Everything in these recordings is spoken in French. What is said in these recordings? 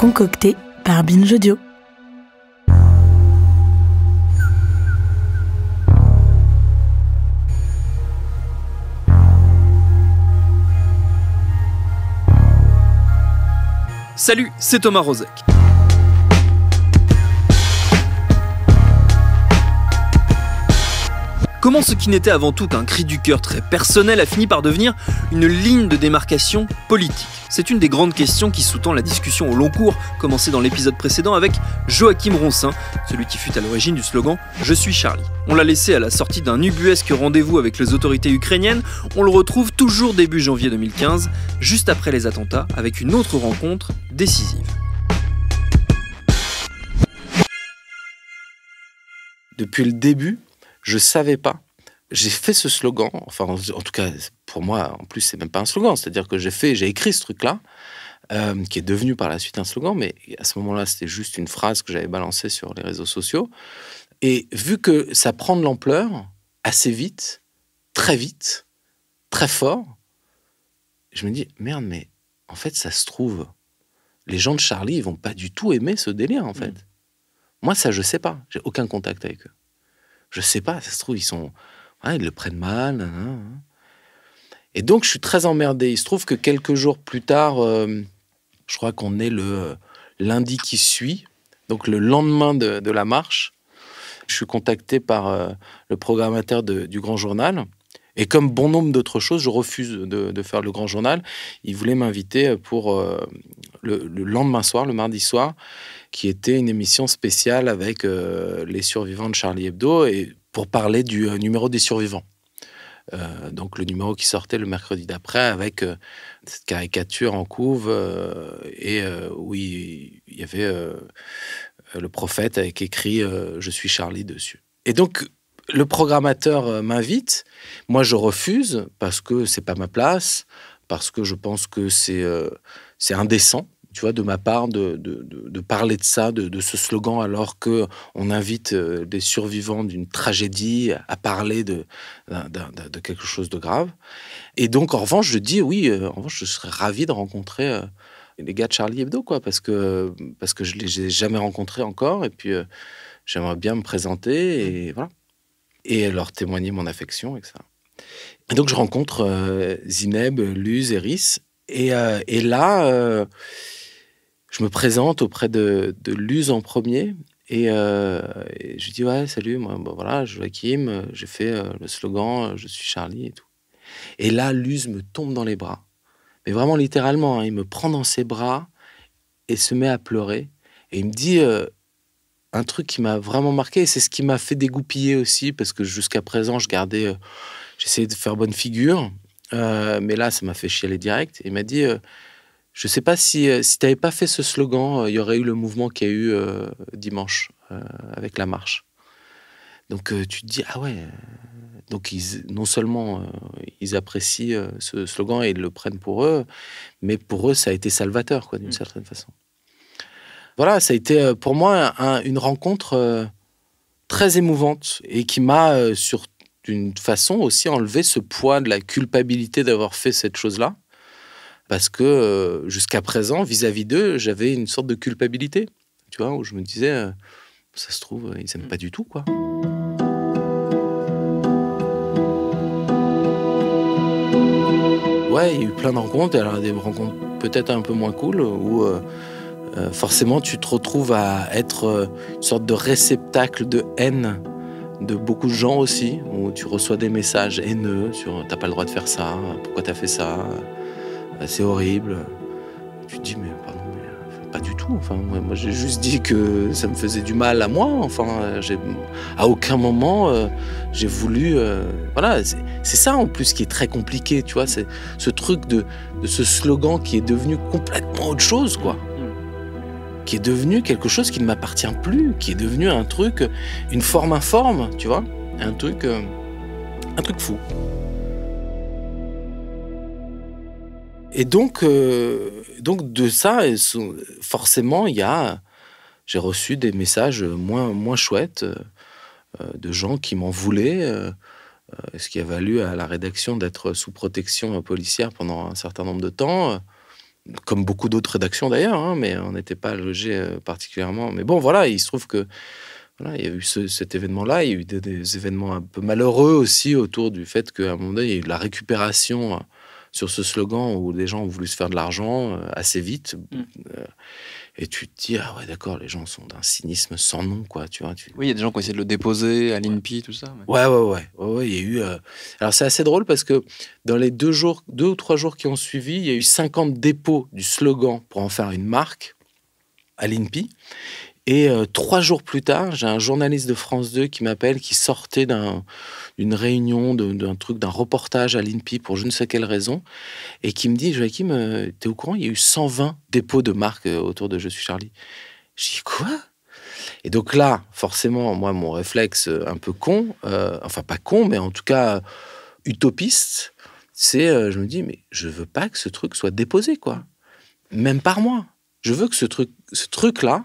concocté par Binge Audio. Salut, c'est Thomas Rozek. Comment ce qui n'était avant tout qu'un cri du cœur très personnel a fini par devenir une ligne de démarcation politique? C'est une des grandes questions qui sous-tend la discussion au long cours, commencée dans l'épisode précédent avec Joachim Ronsin, celui qui fut à l'origine du slogan « Je suis Charlie ». On l'a laissé à la sortie d'un ubuesque rendez-vous avec les autorités ukrainiennes, on le retrouve toujours début janvier 2015, juste après les attentats, avec une autre rencontre décisive. Depuis le début, je savais pas. J'ai fait ce slogan, enfin en tout cas pour moi, en plus c'est même pas un slogan, c'est-à-dire que j'ai écrit ce truc-là, qui est devenu par la suite un slogan, mais à ce moment-là c'était juste une phrase que j'avais balancée sur les réseaux sociaux. Et vu que ça prend de l'ampleur assez vite, très fort, je me dis merde, mais en fait ça se trouve, les gens de Charlie ils vont pas du tout aimer ce délire en fait. Moi ça je sais pas, j'ai aucun contact avec eux. Je sais pas, ça se trouve, ils le prennent mal. Et donc, je suis très emmerdé. Il se trouve que quelques jours plus tard, je crois qu'on est le lundi qui suit, donc le lendemain de la marche, je suis contacté par le programmateur du Grand Journal. Et comme bon nombre d'autres choses, je refuse de faire le Grand Journal. Il voulait m'inviter pour le lendemain soir, le mardi soir, qui était une émission spéciale avec les survivants de Charlie Hebdo et pour parler du numéro des survivants. Donc le numéro qui sortait le mercredi d'après avec cette caricature en couve où il y avait le prophète avec écrit « Je suis Charlie » dessus. Et donc le programmateur m'invite, moi je refuse parce que c'est pas ma place, parce que je pense que c'est indécent. Tu vois, de ma part, de parler de ça, de ce slogan, alors qu'on invite des survivants d'une tragédie à parler de quelque chose de grave. Et donc, en revanche, je dis oui, en revanche, je serais ravi de rencontrer les gars de Charlie Hebdo, quoi, parce que je ne les ai jamais rencontrés encore, et puis j'aimerais bien me présenter, et voilà. Et leur témoigner mon affection, etc. Et donc, je rencontre Zineb, Luz, Eris, et là... je me présente auprès de Luz en premier et je lui dis « Ouais, salut, moi, voilà, Joachim, j'ai fait le slogan « Je suis Charlie » et tout. » Et là, Luz me tombe dans les bras. Mais vraiment littéralement, hein, il me prend dans ses bras et se met à pleurer. Et il me dit un truc qui m'a vraiment marqué. Et c'est ce qui m'a fait dégoupiller aussi, parce que jusqu'à présent, j'essayais de faire bonne figure. Mais là, ça m'a fait chialer direct. Et il m'a dit... je ne sais pas si tu n'avais pas fait ce slogan, il y aurait eu le mouvement qu'il y a eu dimanche avec la marche. Donc tu te dis, ah ouais. Donc non seulement ils apprécient ce slogan et ils le prennent pour eux, mais pour eux, ça a été salvateur, quoi, d'une certaine façon. Voilà, ça a été pour moi une rencontre très émouvante et qui m'a, d'une façon aussi, enlevé ce poids de la culpabilité d'avoir fait cette chose-là. Parce que jusqu'à présent, vis-à-vis d'eux, j'avais une sorte de culpabilité, tu vois, où je me disais, ça se trouve, ils n'aiment pas du tout, quoi. Ouais, il y a eu plein de rencontres, alors des rencontres peut-être un peu moins cool, où forcément tu te retrouves à être une sorte de réceptacle de haine de beaucoup de gens aussi, où tu reçois des messages haineux sur « t'as pas le droit de faire ça, pourquoi t'as fait ça ?» C'est horrible. Tu te dis, mais pardon, mais pas du tout. Enfin, moi, j'ai juste dit que ça me faisait du mal à moi. Enfin, à aucun moment, j'ai voulu... voilà, c'est ça en plus qui est très compliqué, tu vois. C'est ce truc de ce slogan qui est devenu complètement autre chose, quoi. Qui est devenu quelque chose qui ne m'appartient plus, qui est devenu un truc, une forme informe, tu vois. Un truc fou. Et donc de ça, forcément, j'ai reçu des messages moins chouettes de gens qui m'en voulaient, ce qui a valu à la rédaction d'être sous protection policière pendant un certain nombre de temps. comme beaucoup d'autres rédactions d'ailleurs, hein, mais on n'était pas logé particulièrement. Mais bon, voilà, il se trouve que voilà, il y a eu cet événement-là, il y a eu des événements un peu malheureux aussi autour du fait qu'à un moment donné, il y a eu de la récupération sur ce slogan où les gens ont voulu se faire de l'argent assez vite. Et tu te dis, ah ouais, d'accord, les gens sont d'un cynisme sans nom, quoi, tu vois. Oui, il y a des gens qui ont essayé de le déposer à l'INPI, tout ça. Ouais, il y a eu... Alors, c'est assez drôle parce que dans les 2 ou 3 jours qui ont suivi, il y a eu 50 dépôts du slogan pour en faire une marque à l'INPI. Et 3 jours plus tard, j'ai un journaliste de France 2 qui m'appelle, qui sortait d'une réunion, d'un reportage à l'INPI pour je ne sais quelle raison, et qui me dit, Joachim, t'es au courant, il y a eu 120 dépôts de marques autour de Je suis Charlie. Je dis, quoi? Et donc là, forcément, moi, mon réflexe un peu con, enfin pas con, mais en tout cas utopiste, c'est, je me dis, mais je veux pas que ce truc soit déposé, quoi. Même par moi. Je veux que ce truc-là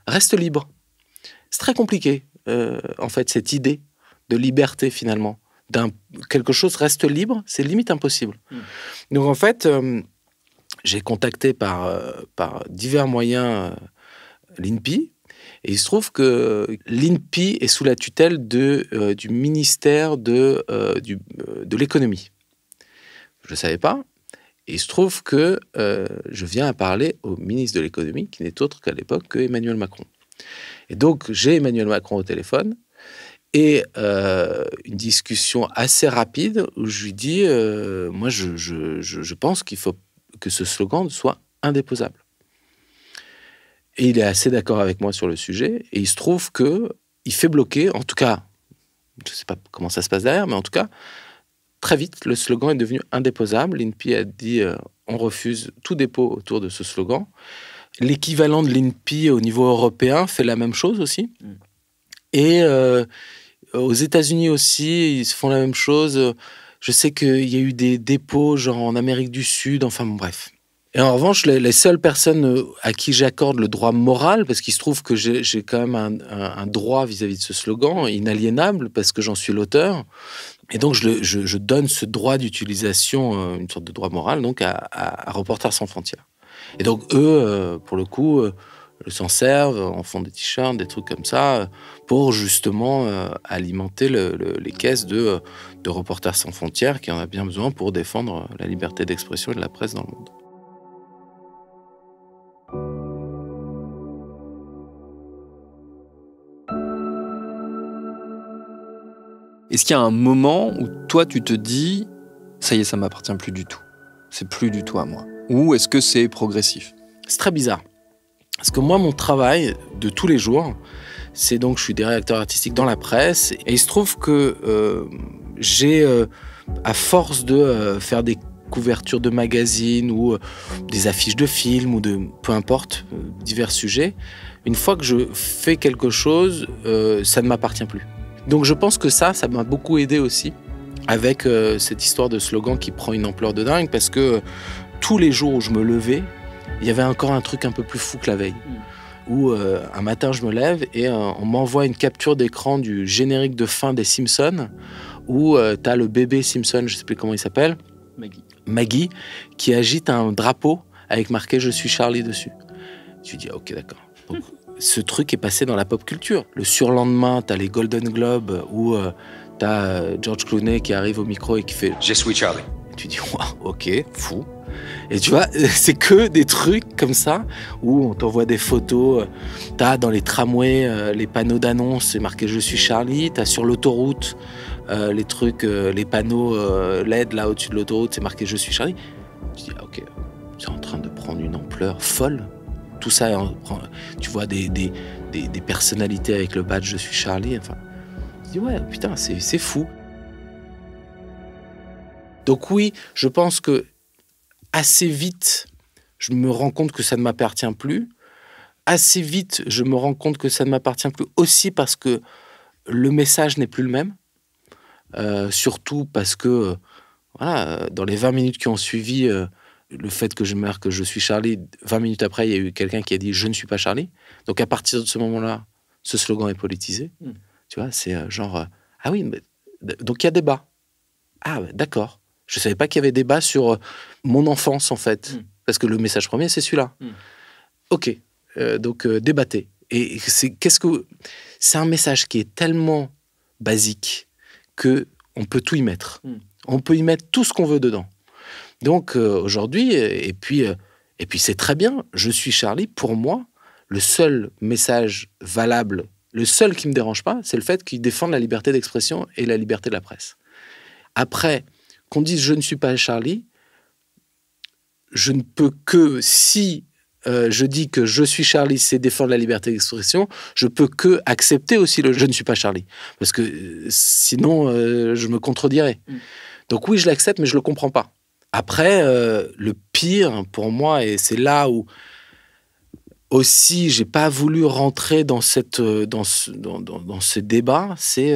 reste libre. C'est très compliqué, en fait, cette idée de liberté, finalement. Quelque chose reste libre, c'est limite impossible. Donc, en fait, j'ai contacté par divers moyens l'INPI, et il se trouve que l'INPI est sous la tutelle du ministère de l'économie. Je ne savais pas. Et il se trouve que je viens à parler au ministre de l'économie, qui n'est autre qu'à l'époque que Emmanuel Macron. Et donc, j'ai Emmanuel Macron au téléphone et une discussion assez rapide où je lui dis, moi, je pense qu'il faut que ce slogan soit indéposable. Et il est assez d'accord avec moi sur le sujet. Et il se trouve qu'il fait bloquer, en tout cas, je ne sais pas comment ça se passe derrière, mais en tout cas, très vite, le slogan est devenu indéposable. L'INPI a dit on refuse tout dépôt autour de ce slogan. L'équivalent de l'INPI au niveau européen fait la même chose aussi. Et aux États-Unis aussi, ils font la même chose. Je sais qu'il y a eu des dépôts genre en Amérique du Sud, enfin bon, bref. Et en revanche, les seules personnes à qui j'accorde le droit moral, parce qu'il se trouve que j'ai quand même un droit vis-à-vis de ce slogan, inaliénable, parce que j'en suis l'auteur. Et donc, je donne ce droit d'utilisation, une sorte de droit moral, donc à Reporters sans frontières. Et donc, eux, pour le coup, s'en servent, en font des t-shirts, des trucs comme ça, pour justement alimenter les caisses de Reporters sans frontières, qui en a bien besoin pour défendre la liberté d'expression et de la presse dans le monde. Est-ce qu'il y a un moment où toi, tu te dis « ça y est, ça ne m'appartient plus du tout. C'est plus du tout à moi ». Ou est-ce que c'est progressif? C'est très bizarre. Parce que moi, mon travail de tous les jours, c'est donc, je suis directeur artistique dans la presse. Et il se trouve que j'ai, à force de faire des couvertures de magazines ou des affiches de films ou de peu importe, divers sujets, une fois que je fais quelque chose, ça ne m'appartient plus. Donc je pense que ça m'a beaucoup aidé aussi avec cette histoire de slogan qui prend une ampleur de dingue, parce que tous les jours où je me levais, il y avait encore un truc un peu plus fou que la veille. Où un matin je me lève et on m'envoie une capture d'écran du générique de fin des Simpsons, où t'as le bébé Simpson, je sais plus comment il s'appelle, Maggie, qui agite un drapeau avec marqué « Je suis Charlie » dessus. Tu dis ok, d'accord. Donc, ce truc est passé dans la pop culture. Le surlendemain, t'as les Golden Globes où t'as George Clooney qui arrive au micro et qui fait « Je suis Charlie ». Et tu dis wow, ok, fou. Et tu vois, c'est que des trucs comme ça où on t'envoie des photos. T'as dans les tramways les panneaux d'annonce, c'est marqué « Je suis Charlie ». T'as sur l'autoroute les trucs, les panneaux LED là au-dessus de l'autoroute, c'est marqué « Je suis Charlie ». Tu dis ok, c'est en train de prendre une ampleur folle. Tout ça, tu vois des personnalités avec le badge « Je suis Charlie ». Enfin, tu dis ouais, putain, c'est fou. Donc oui, je pense que assez vite, je me rends compte que ça ne m'appartient plus. Assez vite, je me rends compte que ça ne m'appartient plus aussi parce que le message n'est plus le même. Surtout parce que, voilà, dans les 20 minutes qui ont suivi le fait que je marque « Je suis Charlie », 20 minutes après, il y a eu quelqu'un qui a dit « Je ne suis pas Charlie ». Donc à partir de ce moment-là, ce slogan est politisé. Tu vois, c'est genre ah oui, mais, donc il y a débat. Ah d'accord. Je savais pas qu'il y avait débat sur mon enfance en fait. Parce que le message premier, c'est celui-là. Ok, donc débattez. Et c'est un message qui est tellement basique qu'on peut tout y mettre. On peut y mettre tout ce qu'on veut dedans. Donc aujourd'hui, et puis c'est très bien, je suis Charlie, pour moi, le seul message valable, le seul qui ne me dérange pas, c'est le fait qu'il défende la liberté d'expression et la liberté de la presse. Après, qu'on dise je ne suis pas Charlie, je ne peux que, si je dis que je suis Charlie, c'est défendre la liberté d'expression, je peux que accepter aussi le je ne suis pas Charlie. Parce que sinon, je me contredirais. Donc oui, je l'accepte, mais je ne le comprends pas. Après, le pire pour moi, et c'est là où aussi j'ai pas voulu rentrer dans ce débat, c'est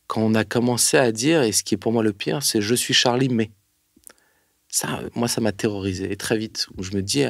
quand on a commencé à dire, et ce qui est pour moi le pire, c'est je suis Charlie, mais. Ça, moi, ça m'a terrorisé. Et très vite, où je me dis,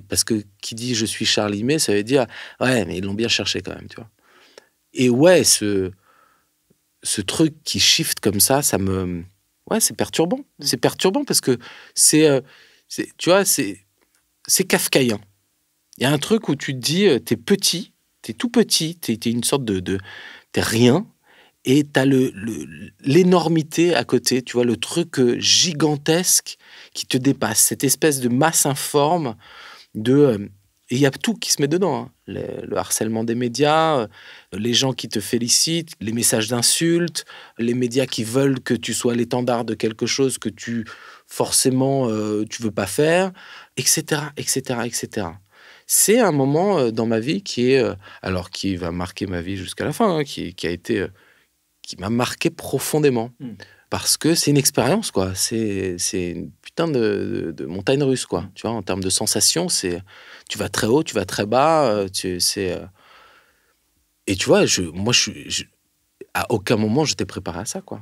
parce que qui dit je suis Charlie, mais ça veut dire, ouais, mais ils l'ont bien cherché quand même, tu vois. Et ouais, ce truc qui shift comme ça me. Ouais, c'est perturbant. C'est perturbant parce que tu vois, c'est kafkaïen. Il y a un truc où tu te dis, t'es petit, t'es tout petit, t'es une sorte t'es rien, et t'as l'énormité à côté, tu vois, le truc gigantesque qui te dépasse, cette espèce de masse informe et il y a tout qui se met dedans, hein. Le harcèlement des médias, les gens qui te félicitent, les messages d'insultes, les médias qui veulent que tu sois l'étendard de quelque chose que forcément tu veux pas faire, etc., etc., etc. C'est un moment dans ma vie qui va marquer ma vie jusqu'à la fin, hein, qui m'a marqué profondément. Parce que c'est une expérience, quoi. C'est une putain de montagne russe, quoi. Tu vois, en termes de sensations, tu vas très haut, tu vas très bas. Et tu vois, à aucun moment, j'étais préparé à ça, quoi.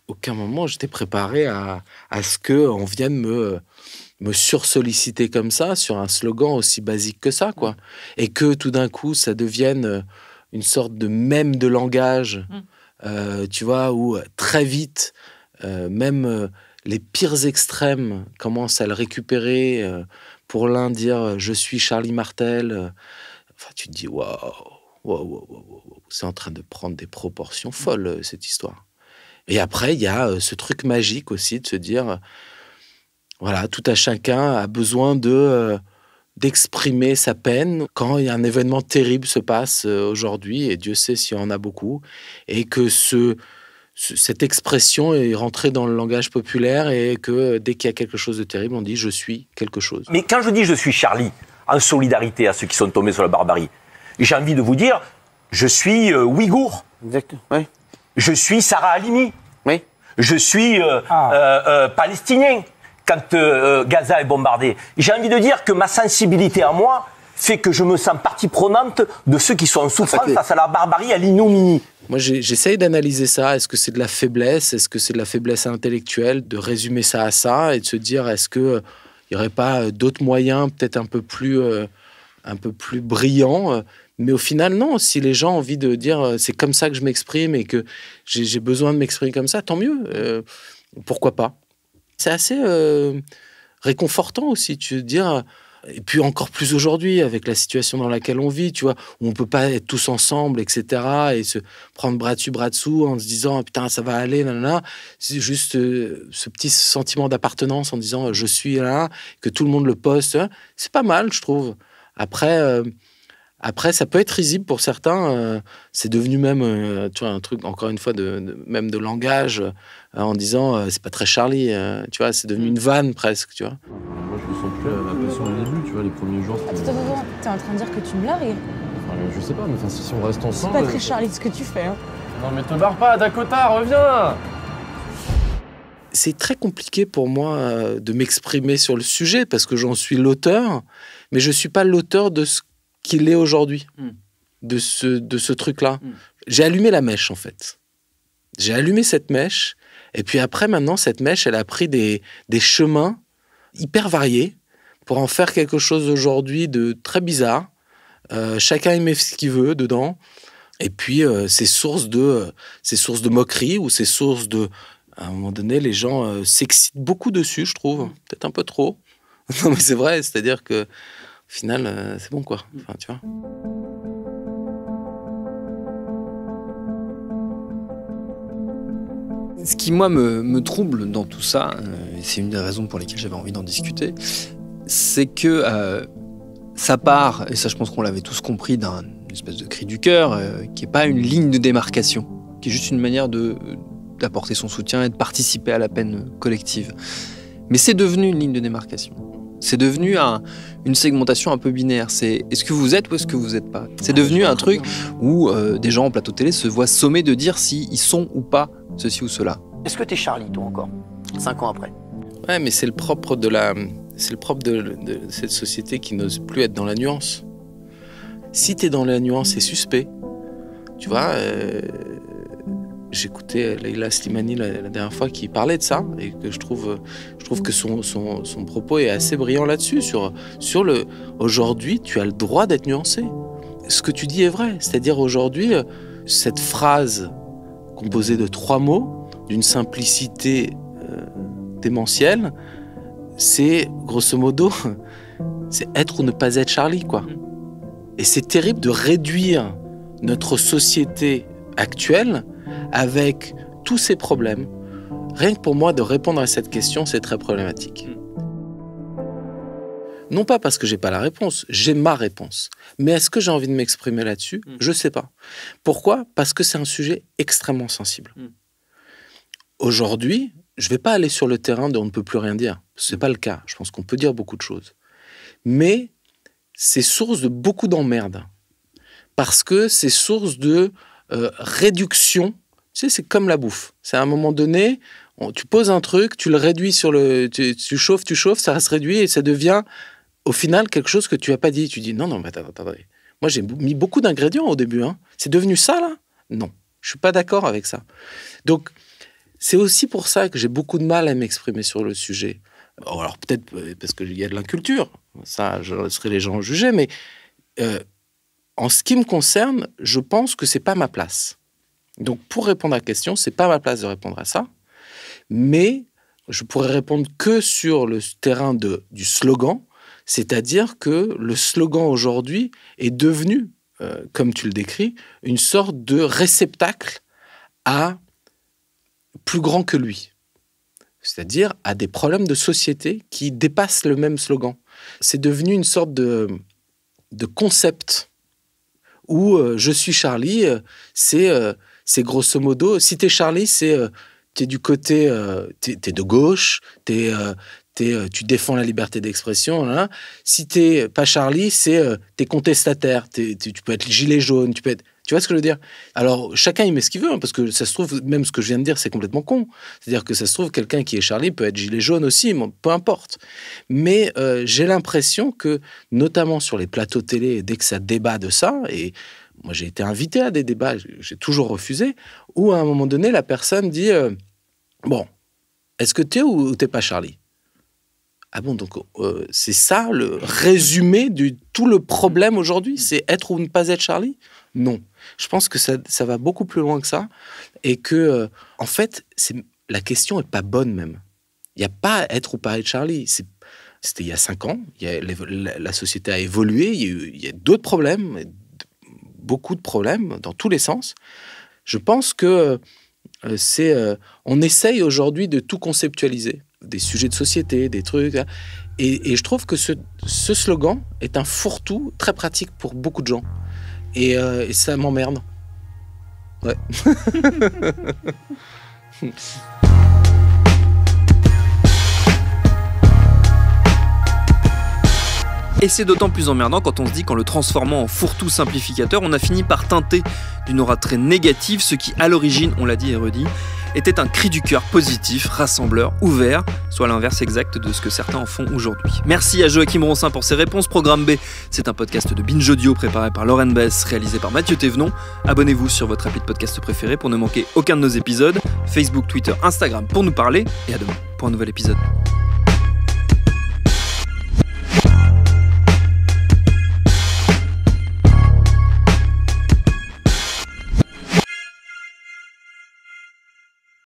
Aucun moment, j'étais préparé à ce qu'on vienne me sursolliciter comme ça sur un slogan aussi basique que ça, quoi. Et que tout d'un coup, ça devienne une sorte de mème de langage, tu vois, où très vite, même les pires extrêmes commencent à le récupérer. Pour l'un, dire je suis Charlie Martel. Enfin, tu te dis waouh, c'est en train de prendre des proportions folles, cette histoire. Et après, il y a ce truc magique aussi de se dire voilà, tout à chacun a besoin d'exprimer sa peine quand il y a un événement terrible se passe aujourd'hui, et Dieu sait s'il y en a beaucoup, et que cette expression est rentrée dans le langage populaire, et que dès qu'il y a quelque chose de terrible, on dit « je suis quelque chose ». Mais quand je dis « je suis Charlie », en solidarité à ceux qui sont tombés sur la barbarie, j'ai envie de vous dire « je suis Ouïghour ». Exactement, oui. Je suis Sarah Halimi. Oui. Je suis palestinien quand Gaza est bombardé. J'ai envie de dire que ma sensibilité à moi fait que je me sens partie prenante de ceux qui sont en souffrance face à la barbarie, à l'ignominie. Moi, j'essaye d'analyser ça. Est-ce que c'est de la faiblesse? Est-ce que c'est de la faiblesse intellectuelle? De résumer ça à ça et de se dire, est-ce qu'il n'y aurait pas d'autres moyens, peut-être un peu plus brillants? Mais au final, non. Si les gens ont envie de dire, c'est comme ça que je m'exprime et que j'ai besoin de m'exprimer comme ça, tant mieux. Pourquoi pas? C'est assez réconfortant aussi, tu veux dire. Et puis encore plus aujourd'hui, avec la situation dans laquelle on vit, tu vois, où on peut pas être tous ensemble, etc., et se prendre bras dessus, bras dessous, en se disant, putain, ça va aller, nanana. C'est juste ce petit sentiment d'appartenance en disant, je suis là, que tout le monde le poste. C'est pas mal, je trouve. Après, ça peut être risible pour certains. C'est devenu même, tu vois, un truc, encore une fois, même de langage, en disant, c'est pas très Charlie, tu vois, c'est devenu une vanne presque, tu vois. Moi, je me sens plus à ma passion au début, tu vois, les premiers jours. Attends, t'es en train de dire que tu me largues? Enfin, je sais pas, mais enfin, si on reste ensemble. C'est pas très Charlie ce que tu fais, hein. Non, mais te barre pas, Dakota, reviens! C'est très compliqué pour moi de m'exprimer sur le sujet parce que j'en suis l'auteur, mais je suis pas l'auteur de ce qu'il est aujourd'hui, de ce truc-là. J'ai allumé la mèche, en fait. J'ai allumé cette mèche, et puis après, maintenant, cette mèche, elle a pris des chemins hyper variés pour en faire quelque chose aujourd'hui de très bizarre. Chacun y met ce qu'il veut dedans. Et puis, ces sources de moquerie ou ces sources de... À un moment donné, les gens s'excitent beaucoup dessus, je trouve. Peut-être un peu trop. Non, mais c'est vrai, c'est-à-dire que, au final, c'est bon, quoi. Enfin, tu vois. Ce qui, moi, me trouble dans tout ça, et c'est une des raisons pour lesquelles j'avais envie d'en discuter, c'est que ça part, et ça je pense qu'on l'avait tous compris, d'une espèce de cri du cœur, qui n'est pas une ligne de démarcation, qui est juste une manière d'apporter son soutien et de participer à la peine collective. Mais c'est devenu une ligne de démarcation. C'est devenu une segmentation un peu binaire. C'est est-ce que vous êtes ou est-ce que vous n'êtes pas. C'est devenu un truc où des gens en plateau télé se voient sommés de dire s'ils sont ou pas ceci ou cela. Est-ce que t'es Charlie, toi, encore 5 ans après? Ouais, mais c'est le propre de cette société qui n'ose plus être dans la nuance. Si t'es dans la nuance, c'est suspect. Tu vois, j'écoutais Leïla Slimani la dernière fois qui parlait de ça et que je trouve que son propos est assez brillant là-dessus sur le aujourd'hui tu as le droit d'être nuancé. Ce que tu dis est vrai, c'est-à-dire aujourd'hui cette phrase composée de 3 mots d'une simplicité démentielle, c'est grosso modo c'est être ou ne pas être Charlie, quoi. Et c'est terrible de réduire notre société actuelle avec tous ces problèmes. Rien que pour moi, de répondre à cette question, c'est très problématique. Non pas parce que j'ai pas la réponse, j'ai ma réponse. Mais est-ce que j'ai envie de m'exprimer là-dessus? Je sais pas. Pourquoi? Parce que c'est un sujet extrêmement sensible. Aujourd'hui, je vais pas aller sur le terrain de on ne peut plus rien dire. C'est pas le cas. Je pense qu'on peut dire beaucoup de choses. Mais c'est source de beaucoup d'emmerdes. Parce que c'est source de réduction. Tu sais, c'est comme la bouffe. C'est à un moment donné, tu poses un truc, tu le réduis sur le... Tu chauffes, ça se réduit et ça devient, au final, quelque chose que tu n'as pas dit. Tu dis, non, mais attends. Moi, j'ai mis beaucoup d'ingrédients au début. Hein. C'est devenu ça, là? Non. Je ne suis pas d'accord avec ça. Donc, c'est aussi pour ça que j'ai beaucoup de mal à m'exprimer sur le sujet. Alors, peut-être parce qu'il y a de l'inculture. Ça, je laisserai les gens juger, mais... en ce qui me concerne, je pense que c'est pas ma place. Donc, pour répondre à la question, c'est pas ma place de répondre à ça. Mais je pourrais répondre que sur le terrain du slogan, c'est-à-dire que le slogan aujourd'hui est devenu, comme tu le décris, une sorte de réceptacle à plus grand que lui. C'est-à-dire à des problèmes de société qui dépassent le même slogan. C'est devenu une sorte de concept où je suis Charlie, c'est grosso modo, si t'es Charlie, t'es du côté, t'es de gauche, tu défends la liberté d'expression. Hein. Si t'es pas Charlie, t'es contestataire, tu peux être gilet jaune, tu vois ce que je veux dire? Alors, chacun il met ce qu'il veut, hein, parce que ça se trouve, même ce que je viens de dire, c'est complètement con. C'est-à-dire que ça se trouve, quelqu'un qui est Charlie peut être gilet jaune aussi, peu importe. Mais j'ai l'impression que, notamment sur les plateaux télé, dès que ça débat de ça, et moi j'ai été invité à des débats, j'ai toujours refusé, où à un moment donné, la personne dit bon, est-ce que t'es ou t'es pas Charlie? Ah bon, donc c'est ça le résumé de tout le problème aujourd'hui, c'est être ou ne pas être Charlie? Non. Je pense que ça va beaucoup plus loin que ça et que, en fait, la question n'est pas bonne même. Il n'y a pas être ou pas être Charlie. C'était il y a 5 ans, la société a évolué, il y a d'autres problèmes, beaucoup de problèmes dans tous les sens. Je pense que on essaye aujourd'hui de tout conceptualiser, des sujets de société, des trucs, et je trouve que ce slogan est un fourre-tout très pratique pour beaucoup de gens. Et ça m'emmerde. Ouais. Et c'est d'autant plus emmerdant quand on se dit qu'en le transformant en fourre-tout simplificateur, on a fini par teinter d'une aura très négative ce qui, à l'origine, on l'a dit et redit, était un cri du cœur positif, rassembleur, ouvert, soit l'inverse exact de ce que certains en font aujourd'hui. Merci à Joachim Ronsin pour ses réponses. Programme B, c'est un podcast de Binge Audio préparé par Lauren Bess, réalisé par Mathieu Thévenon. Abonnez-vous sur votre appli de podcast préféré pour ne manquer aucun de nos épisodes. Facebook, Twitter, Instagram pour nous parler. Et à demain pour un nouvel épisode.